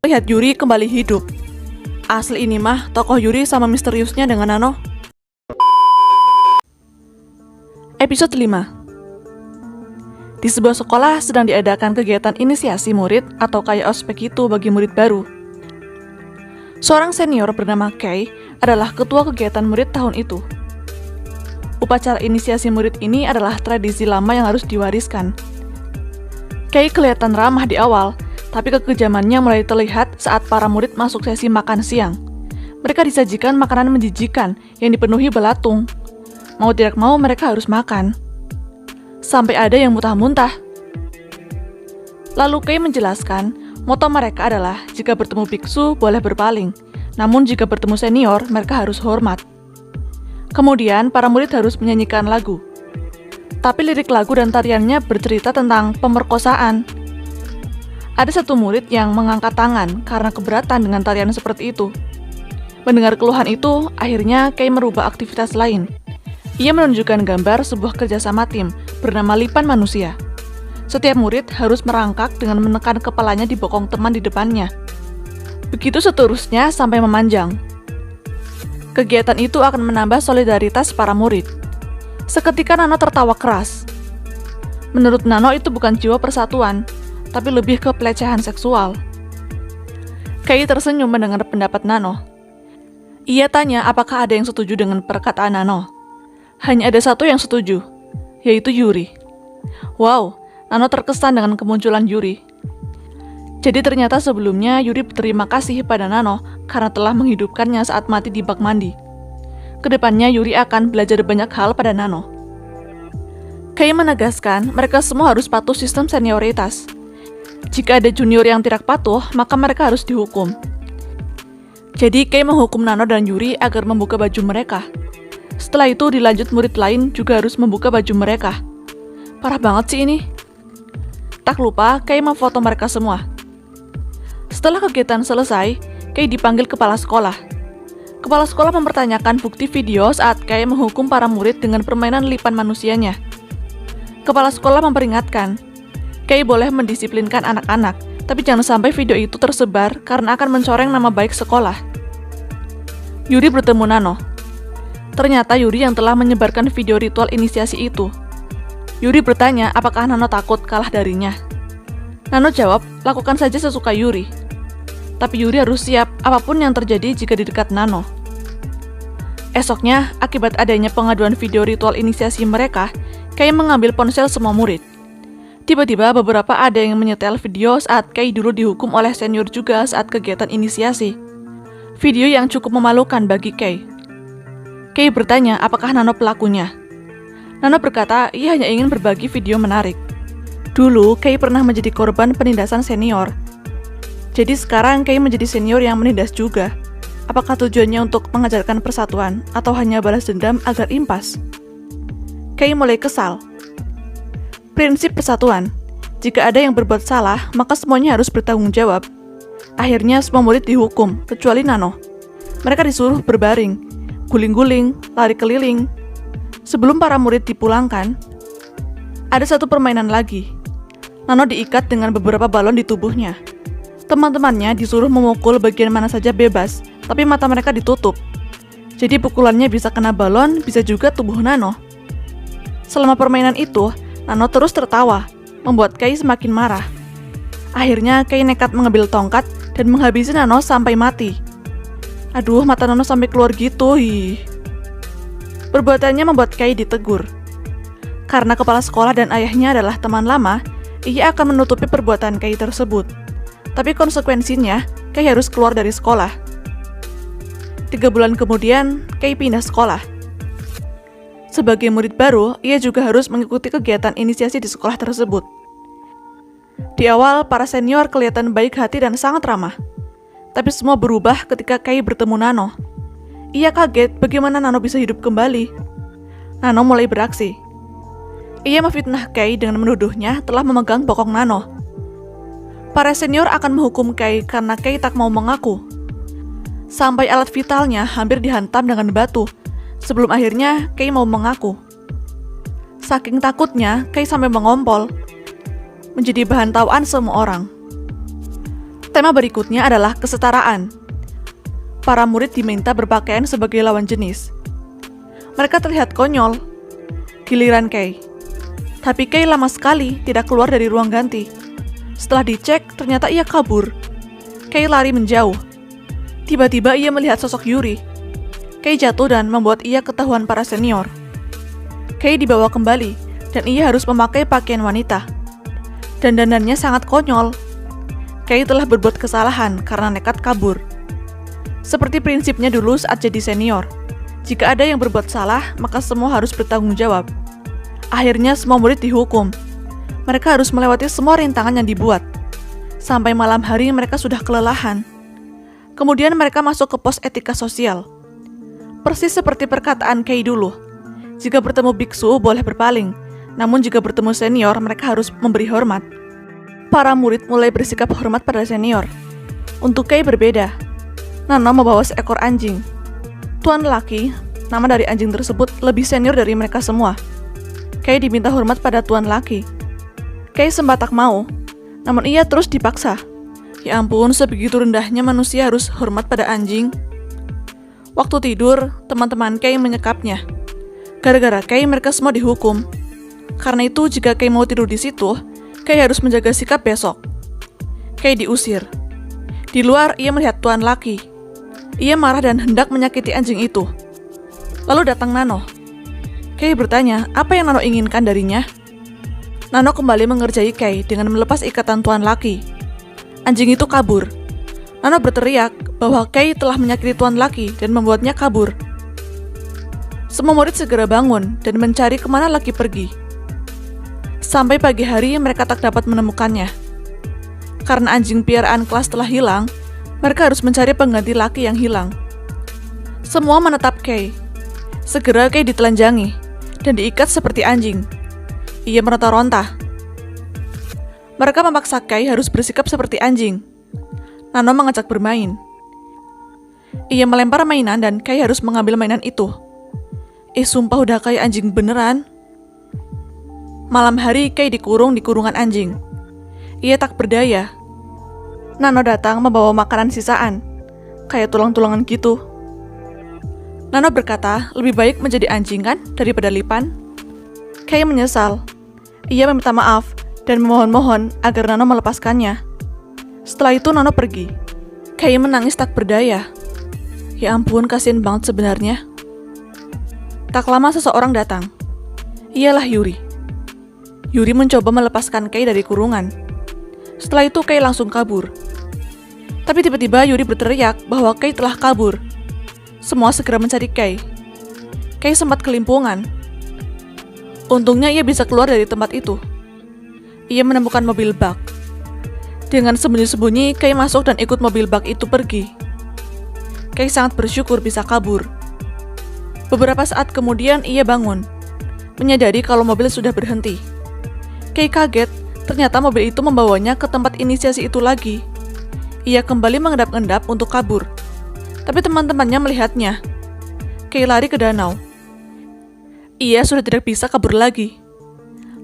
Lihat Yuri kembali hidup. Asli ini mah tokoh Yuri sama misteriusnya dengan Nano. Episode 5. Di sebuah sekolah sedang diadakan kegiatan inisiasi murid atau kayak ospek itu bagi murid baru. Seorang senior bernama Kei adalah ketua kegiatan murid tahun itu. Upacara inisiasi murid ini adalah tradisi lama yang harus diwariskan. Kei kelihatan ramah di awal, tapi kekejamannya mulai terlihat saat para murid masuk sesi makan siang. Mereka disajikan makanan menjijikan yang dipenuhi belatung. Mau tidak mau mereka harus makan. Sampai ada yang muntah-muntah. Lalu Kei menjelaskan, moto mereka adalah jika bertemu biksu boleh berpaling, namun jika bertemu senior mereka harus hormat. Kemudian para murid harus menyanyikan lagu. Tapi lirik lagu dan tariannya bercerita tentang pemerkosaan. Ada satu murid yang mengangkat tangan karena keberatan dengan tarian seperti itu. Mendengar keluhan itu, akhirnya Kei merubah aktivitas lain. Ia menunjukkan gambar sebuah kerjasama tim bernama Lipan Manusia. Setiap murid harus merangkak dengan menekan kepalanya di bokong teman di depannya. Begitu seterusnya sampai memanjang. Kegiatan itu akan menambah solidaritas para murid. Seketika Nano tertawa keras. Menurut Nano itu bukan jiwa persatuan, tapi lebih ke pelecehan seksual. Kei tersenyum mendengar pendapat Nano. Ia tanya apakah ada yang setuju dengan perkataan Nano. Hanya ada satu yang setuju, yaitu Yuri. Wow, Nano terkesan dengan kemunculan Yuri. Jadi ternyata sebelumnya Yuri berterima kasih pada Nano karena telah menghidupkannya saat mati di bak mandi. Kedepannya Yuri akan belajar banyak hal pada Nano. Kei menegaskan mereka semua harus patuh sistem senioritas. Jika ada junior yang tidak patuh, maka mereka harus dihukum. Jadi Kei menghukum Nano dan Yuri agar membuka baju mereka. Setelah itu dilanjut murid lain juga harus membuka baju mereka. Parah banget sih ini. Tak lupa Kei memfoto mereka semua. Setelah kegiatan selesai, Kei dipanggil kepala sekolah. Kepala sekolah mempertanyakan bukti video saat Kei menghukum para murid dengan permainan lipan manusianya. Kepala sekolah memperingatkan, Kei boleh mendisiplinkan anak-anak, tapi jangan sampai video itu tersebar karena akan mencoreng nama baik sekolah. Yuri bertemu Nano. Ternyata Yuri yang telah menyebarkan video ritual inisiasi itu. Yuri bertanya apakah Nano takut kalah darinya. Nano jawab, lakukan saja sesuka Yuri. Tapi Yuri harus siap apapun yang terjadi jika di dekat Nano. Esoknya, akibat adanya pengaduan video ritual inisiasi mereka, Kei mengambil ponsel semua murid. Tiba-tiba beberapa ada yang menyetel video saat Kei dulu dihukum oleh senior juga saat kegiatan inisiasi. Video yang cukup memalukan bagi Kei. Kei bertanya apakah Nano pelakunya. Nano berkata ia hanya ingin berbagi video menarik. Dulu Kei pernah menjadi korban penindasan senior. Jadi sekarang Kei menjadi senior yang menindas juga. Apakah tujuannya untuk mengajarkan persatuan atau hanya balas dendam agar impas? Kei mulai kesal. Prinsip persatuan. Jika ada yang berbuat salah, maka semuanya harus bertanggung jawab. Akhirnya semua murid dihukum, kecuali Nano. Mereka disuruh berbaring, guling-guling, lari keliling. Sebelum para murid dipulangkan, ada satu permainan lagi. Nano diikat dengan beberapa balon di tubuhnya. Teman-temannya disuruh memukul bagian mana saja bebas, tapi mata mereka ditutup. Jadi pukulannya bisa kena balon, bisa juga tubuh Nano. Selama permainan itu, Nano terus tertawa, membuat Kei semakin marah. Akhirnya Kei nekat mengambil tongkat dan menghabisi Nano sampai mati. Aduh, mata Nano sampai keluar gitu. Perbuatannya membuat Kei ditegur. Karena kepala sekolah dan ayahnya adalah teman lama, ia akan menutupi perbuatan Kei tersebut. Tapi konsekuensinya, Kei harus keluar dari sekolah. 3 bulan kemudian, Kei pindah sekolah. Sebagai murid baru, ia juga harus mengikuti kegiatan inisiasi di sekolah tersebut. Di awal, para senior kelihatan baik hati dan sangat ramah. Tapi semua berubah ketika Kei bertemu Nano. Ia kaget bagaimana Nano bisa hidup kembali. Nano mulai beraksi. Ia memfitnah Kei dengan menuduhnya telah memegang bokong Nano. Para senior akan menghukum Kei karena Kei tak mau mengaku. Sampai alat vitalnya hampir dihantam dengan batu. Sebelum akhirnya Kei mau mengaku. Saking takutnya, Kei sampai mengompol. Menjadi bahan tawaan semua orang. Tema berikutnya adalah kesetaraan. Para murid diminta berpakaian sebagai lawan jenis. Mereka terlihat konyol. Giliran Kei. Tapi Kei lama sekali tidak keluar dari ruang ganti. Setelah dicek, ternyata ia kabur. Kei lari menjauh. Tiba-tiba ia melihat sosok Yuri. Kei jatuh dan membuat ia ketahuan para senior. Kei dibawa kembali, dan ia harus memakai pakaian wanita. Dan dandannya sangat konyol. Kei telah berbuat kesalahan karena nekat kabur. Seperti prinsipnya dulu saat jadi senior. Jika ada yang berbuat salah, maka semua harus bertanggung jawab. Akhirnya semua murid dihukum. Mereka harus melewati semua rintangan yang dibuat. Sampai malam hari mereka sudah kelelahan. Kemudian mereka masuk ke pos etika sosial. Persis seperti perkataan Kei dulu. Jika bertemu biksu boleh berpaling, namun jika bertemu senior mereka harus memberi hormat. Para murid mulai bersikap hormat pada senior. Untuk Kei berbeda. Nano membawa seekor anjing. Tuan laki, nama dari anjing tersebut lebih senior dari mereka semua. Kei diminta hormat pada tuan laki. Kei sempat tak mau, namun ia terus dipaksa. Ya ampun, sebegitu rendahnya manusia harus hormat pada anjing. Waktu tidur, teman-teman Kei menyekapnya. Gara-gara Kei mereka semua dihukum. Karena itu jika Kei mau tidur di situ, Kei harus menjaga sikap besok. Kei diusir. Di luar, ia melihat tuan laki. Ia marah dan hendak menyakiti anjing itu. Lalu datang Nano. Kei bertanya, apa yang Nano inginkan darinya? Nano kembali mengerjai Kei dengan melepas ikatan tuan laki. Anjing itu kabur. Nano berteriak bahwa Kei telah menyakiti tuan laki dan membuatnya kabur. Semua murid segera bangun dan mencari kemana laki pergi. Sampai pagi hari mereka tak dapat menemukannya. Karena anjing piaraan kelas telah hilang, mereka harus mencari pengganti laki yang hilang. Semua menetap Kei. Segera Kei ditelanjangi dan diikat seperti anjing. Ia meronta-ronta. Mereka memaksa Kei harus bersikap seperti anjing. Nano mengajak bermain. Ia melempar mainan dan Kei harus mengambil mainan itu. Sumpah udah kayak anjing beneran. Malam hari Kei dikurung di kurungan anjing. Ia tak berdaya. Nano datang membawa makanan sisaan, kayak tulang-tulangan gitu. Nano berkata, lebih baik menjadi anjing kan daripada lipan. Kei menyesal. Ia meminta maaf dan memohon-mohon agar Nano melepaskannya. Setelah itu Nano pergi. Kei menangis tak berdaya. Ya ampun, kasihan banget sebenarnya. Tak lama seseorang datang. Ialah Yuri. Yuri mencoba melepaskan Kei dari kurungan. Setelah itu Kei langsung kabur. Tapi tiba-tiba Yuri berteriak bahwa Kei telah kabur. Semua segera mencari Kei. Kei sempat kelimpungan. Untungnya ia bisa keluar dari tempat itu. Ia menemukan mobil bak. Dengan sembunyi-sembunyi, Kei masuk dan ikut mobil bak itu pergi. Kei sangat bersyukur bisa kabur. Beberapa saat kemudian ia bangun, menyadari kalau mobil sudah berhenti. Kei kaget, ternyata mobil itu membawanya ke tempat inisiasi itu lagi. Ia kembali mengendap-endap untuk kabur. Tapi teman-temannya melihatnya. Kei lari ke danau. Ia sudah tidak bisa kabur lagi.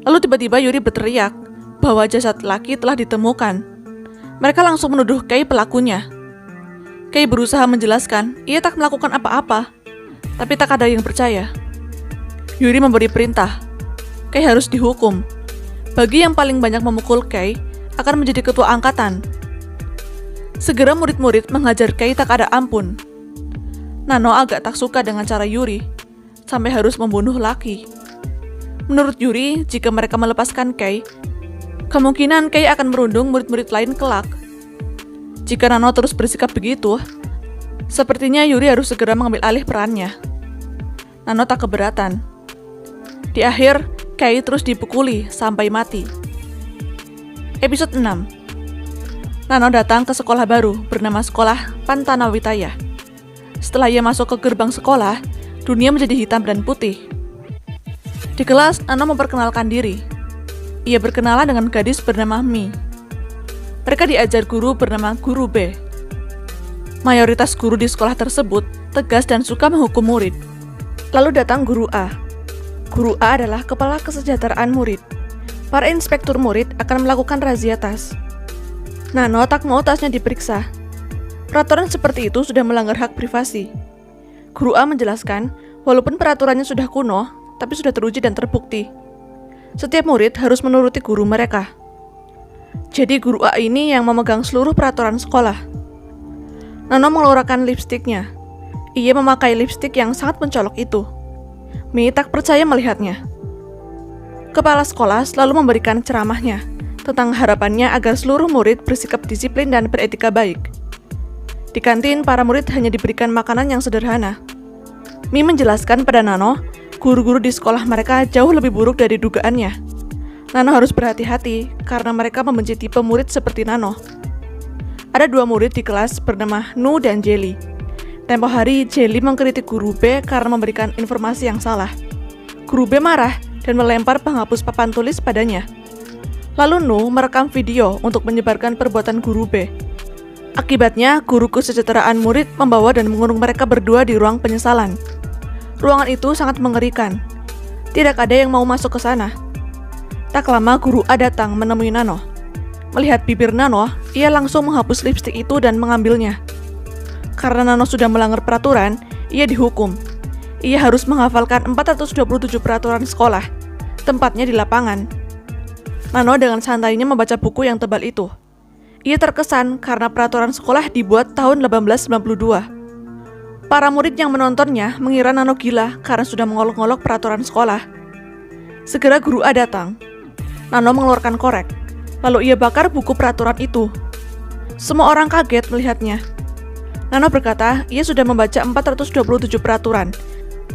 Lalu tiba-tiba Yuri berteriak bahwa jasad laki telah ditemukan. Mereka langsung menuduh Kei pelakunya. Kei berusaha menjelaskan, ia tak melakukan apa-apa. Tapi tak ada yang percaya. Yuri memberi perintah. Kei harus dihukum. Bagi yang paling banyak memukul Kei, akan menjadi ketua angkatan. Segera murid-murid menghajar Kei tak ada ampun. Nano agak tak suka dengan cara Yuri, sampai harus membunuh laki. Menurut Yuri, jika mereka melepaskan Kei, kemungkinan Kei akan merundung murid-murid lain kelak. Jika Nano terus bersikap begitu, sepertinya Yuri harus segera mengambil alih perannya. Nano tak keberatan. Di akhir, Kei terus dipukuli sampai mati. Episode 6. Nano datang ke sekolah baru bernama Sekolah Pantanawitaya. Setelah ia masuk ke gerbang sekolah, dunia menjadi hitam dan putih. Di kelas, Nano memperkenalkan diri. Ia berkenalan dengan gadis bernama Mi. Mereka diajar guru bernama Guru B. Mayoritas guru di sekolah tersebut tegas dan suka menghukum murid. Lalu datang Guru A. Guru A adalah kepala kesejahteraan murid. Para inspektur murid akan melakukan razia tas. Nano tak mau tasnya diperiksa. Peraturan seperti itu sudah melanggar hak privasi. Guru A menjelaskan, walaupun peraturannya sudah kuno, tapi sudah teruji dan terbukti. Setiap murid harus menuruti guru mereka. Jadi guru A ini yang memegang seluruh peraturan sekolah. Nano mengeluarkan lipstiknya. Ia memakai lipstik yang sangat mencolok itu. Mi tak percaya melihatnya. Kepala sekolah selalu memberikan ceramahnya tentang harapannya agar seluruh murid bersikap disiplin dan beretika baik. Di kantin, para murid hanya diberikan makanan yang sederhana. Mi menjelaskan pada Nano, guru-guru di sekolah mereka jauh lebih buruk dari dugaannya. Nano harus berhati-hati karena mereka membenci tipe murid seperti Nano. Ada 2 murid di kelas bernama Nu dan Jelly. Tempo hari, Jelly mengkritik guru B karena memberikan informasi yang salah. Guru B marah dan melempar penghapus papan tulis padanya. Lalu Nu merekam video untuk menyebarkan perbuatan guru B. Akibatnya, guru kesejahteraan murid membawa dan mengurung mereka berdua di ruang penyesalan. Ruangan itu sangat mengerikan. Tidak ada yang mau masuk ke sana. Tak lama guru A datang menemui Nano. Melihat bibir Nano, ia langsung menghapus lipstik itu dan mengambilnya. Karena Nano sudah melanggar peraturan, ia dihukum. Ia harus menghafalkan 427 peraturan sekolah, tempatnya di lapangan. Nano dengan santainya membaca buku yang tebal itu. Ia terkesan karena peraturan sekolah dibuat tahun 1892. Para murid yang menontonnya mengira Nano gila karena sudah mengolok-olok peraturan sekolah. Segera guru A datang. Nano mengeluarkan korek, lalu ia bakar buku peraturan itu. Semua orang kaget melihatnya. Nano berkata ia sudah membaca 427 peraturan,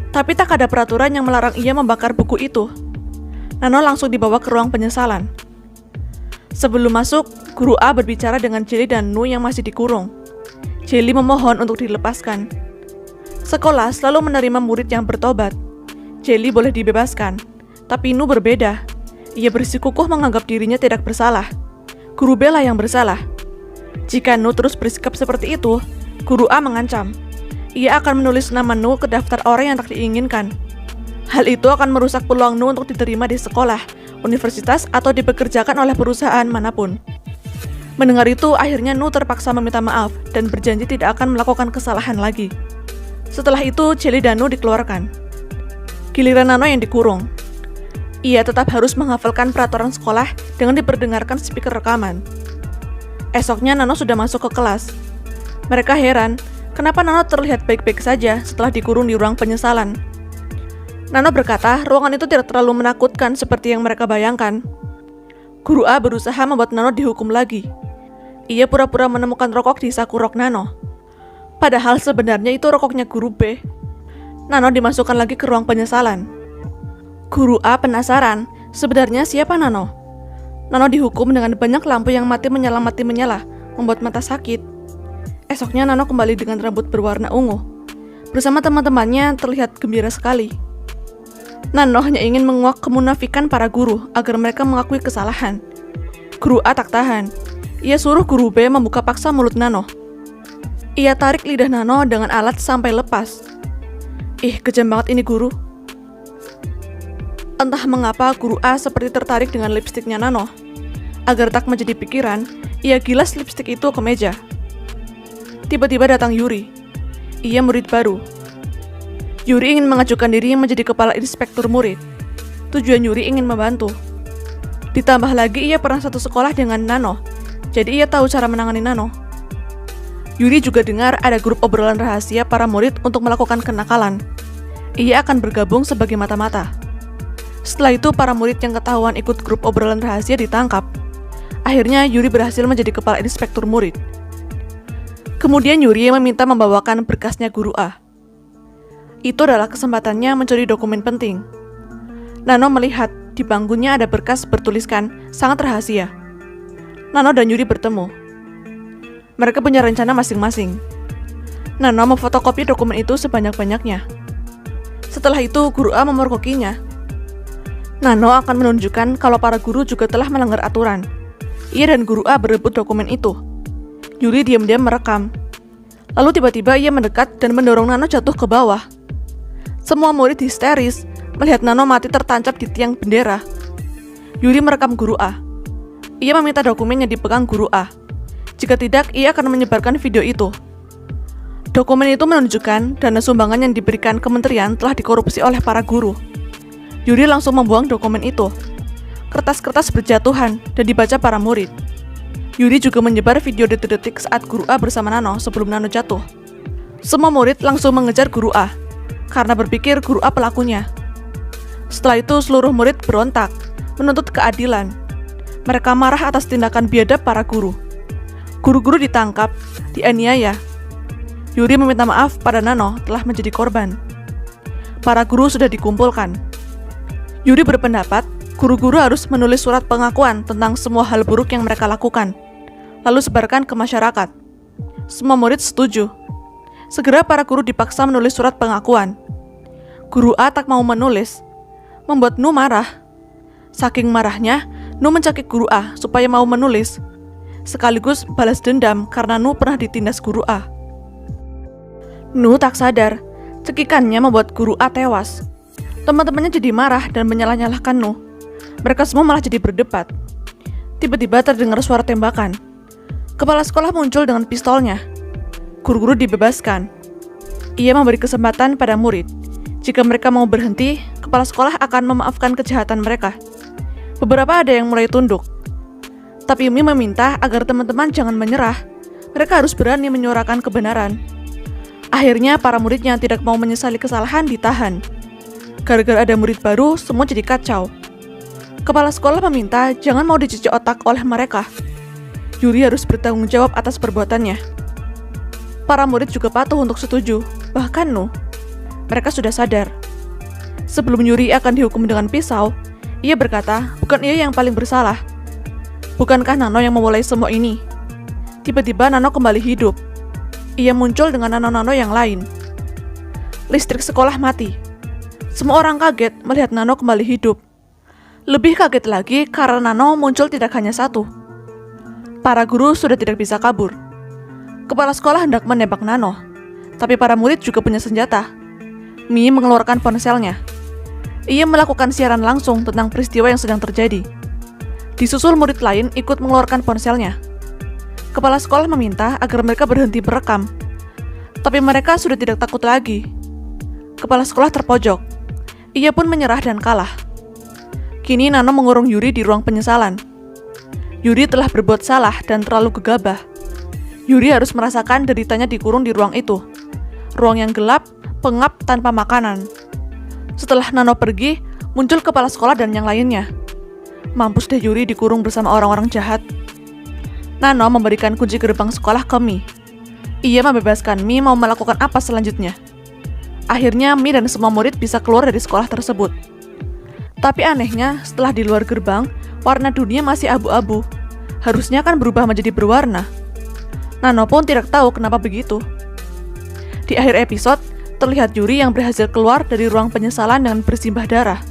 tapi tak ada peraturan yang melarang ia membakar buku itu. Nano langsung dibawa ke ruang penyesalan. Sebelum masuk, guru A berbicara dengan Jelly dan Nu yang masih dikurung. Jelly memohon untuk dilepaskan. Sekolah selalu menerima murid yang bertobat. Jelly boleh dibebaskan, tapi Nu berbeda. Ia bersikukuh menganggap dirinya tidak bersalah. Guru B lah yang bersalah. Jika Nu terus bersikap seperti itu, guru A mengancam. Ia akan menulis nama Nu ke daftar orang yang tak diinginkan. Hal itu akan merusak peluang Nu untuk diterima di sekolah, universitas, atau dipekerjakan oleh perusahaan manapun. Mendengar itu, akhirnya Nu terpaksa meminta maaf dan berjanji tidak akan melakukan kesalahan lagi. Setelah itu, Jelly dan Nu dikeluarkan. Giliran Nano yang dikurung. Ia tetap harus menghafalkan peraturan sekolah dengan diperdengarkan speaker rekaman. Esoknya Nano sudah masuk ke kelas. Mereka heran, kenapa Nano terlihat baik-baik saja setelah dikurung di ruang penyesalan. Nano berkata ruangan itu tidak terlalu menakutkan seperti yang mereka bayangkan. Guru A berusaha membuat Nano dihukum lagi. Ia pura-pura menemukan rokok di saku rok Nano. Padahal sebenarnya itu rokoknya guru B. Nano dimasukkan lagi ke ruang penyesalan. Guru A penasaran, sebenarnya siapa Nano? Nano dihukum dengan banyak lampu yang mati menyala, membuat mata sakit. Esoknya Nano kembali dengan rambut berwarna ungu. Bersama teman-temannya terlihat gembira sekali. Nano hanya ingin menguak kemunafikan para guru agar mereka mengakui kesalahan. Guru A tak tahan. Ia suruh guru B membuka paksa mulut Nano. Ia tarik lidah Nano dengan alat sampai lepas. Ih, kejam banget ini guru. Entah mengapa guru A seperti tertarik dengan lipstiknya Nano. Agar tak menjadi pikiran, ia gilas lipstik itu ke meja. Tiba-tiba datang Yuri. Ia murid baru. Yuri ingin mengajukan diri menjadi kepala inspektur murid. Tujuan Yuri ingin membantu. Ditambah lagi ia pernah satu sekolah dengan Nano, jadi ia tahu cara menangani Nano. Yuri juga dengar ada grup obrolan rahasia para murid untuk melakukan kenakalan. Ia akan bergabung sebagai mata-mata. Setelah itu para murid yang ketahuan ikut grup obrolan rahasia ditangkap. Akhirnya Yuri berhasil menjadi kepala inspektur murid. Kemudian Yuri meminta membawakan berkasnya guru A. Itu adalah kesempatannya mencuri dokumen penting. Nano melihat di bangkunya ada berkas bertuliskan sangat rahasia. Nano dan Yuri bertemu. Mereka punya rencana masing-masing. Nano memfotokopi dokumen itu sebanyak-banyaknya. Setelah itu guru A memergokinya. Nano akan menunjukkan kalau para guru juga telah melanggar aturan. Ia dan guru A berebut dokumen itu. Yuri diam-diam merekam. Lalu tiba-tiba ia mendekat dan mendorong Nano jatuh ke bawah. Semua murid histeris melihat Nano mati tertancap di tiang bendera. Yuri merekam guru A. Ia meminta dokumen yang dipegang guru A. Jika tidak, ia akan menyebarkan video itu. Dokumen itu menunjukkan dana sumbangan yang diberikan kementerian telah dikorupsi oleh para guru. Yuri langsung membuang dokumen itu. Kertas-kertas berjatuhan dan dibaca para murid. Yuri juga menyebar video detik-detik saat guru A bersama Nano sebelum Nano jatuh. Semua murid langsung mengejar guru A, karena berpikir guru A pelakunya. Setelah itu seluruh murid berontak, menuntut keadilan. Mereka marah atas tindakan biadab para guru. Guru-guru ditangkap, dianiaya. Yuri meminta maaf pada Nano telah menjadi korban. Para guru sudah dikumpulkan. Yuri berpendapat, guru-guru harus menulis surat pengakuan tentang semua hal buruk yang mereka lakukan, lalu sebarkan ke masyarakat. Semua murid setuju. Segera para guru dipaksa menulis surat pengakuan. Guru A tak mau menulis, membuat Nu marah. Saking marahnya, Nu mencekik guru A supaya mau menulis, sekaligus balas dendam karena Nu pernah ditindas guru A. Nu tak sadar, cekikannya membuat guru A tewas. Teman-temannya jadi marah dan menyalah-nyalahkan Nu. Mereka semua malah jadi berdebat. Tiba-tiba terdengar suara tembakan. Kepala sekolah muncul dengan pistolnya. Guru-guru dibebaskan. Ia memberi kesempatan pada murid. Jika mereka mau berhenti, kepala sekolah akan memaafkan kejahatan mereka. Beberapa ada yang mulai tunduk. Tapi Umi meminta agar teman-teman jangan menyerah. Mereka harus berani menyuarakan kebenaran. Akhirnya para murid yang tidak mau menyesali kesalahan ditahan. Gara-gara ada murid baru, semua jadi kacau. Kepala sekolah meminta jangan mau dicuci otak oleh mereka. Yuri harus bertanggung jawab atas perbuatannya. Para murid juga patuh untuk setuju, bahkan Nu. Mereka sudah sadar. Sebelum Yuri akan dihukum dengan pisau, ia berkata, bukan ia yang paling bersalah. Bukankah Nano yang memulai semua ini? Tiba-tiba Nano kembali hidup. Ia muncul dengan nano-nano yang lain. Listrik sekolah mati. Semua orang kaget melihat Nano kembali hidup. Lebih kaget lagi karena Nano muncul tidak hanya satu. Para guru sudah tidak bisa kabur. Kepala sekolah hendak menembak Nano, tapi para murid juga punya senjata. Mi mengeluarkan ponselnya. Ia melakukan siaran langsung tentang peristiwa yang sedang terjadi. Disusul murid lain ikut mengeluarkan ponselnya. Kepala sekolah meminta agar mereka berhenti merekam. Tapi mereka sudah tidak takut lagi. Kepala sekolah terpojok. Ia pun menyerah dan kalah. Kini Nano mengurung Yuri di ruang penyesalan. Yuri telah berbuat salah dan terlalu gegabah. Yuri harus merasakan deritanya dikurung di ruang itu. Ruang yang gelap, pengap tanpa makanan. Setelah Nano pergi, muncul kepala sekolah dan yang lainnya. Mampus deh Yuri dikurung bersama orang-orang jahat. Nano memberikan kunci gerbang sekolah ke Mi. Ia membebaskan Mi mau melakukan apa selanjutnya. Akhirnya Mi dan semua murid bisa keluar dari sekolah tersebut. Tapi anehnya, setelah di luar gerbang, warna dunia masih abu-abu. Harusnya kan berubah menjadi berwarna. Nano pun tidak tahu kenapa begitu. Di akhir episode, terlihat Yuri yang berhasil keluar dari ruang penyesalan dengan bersimbah darah.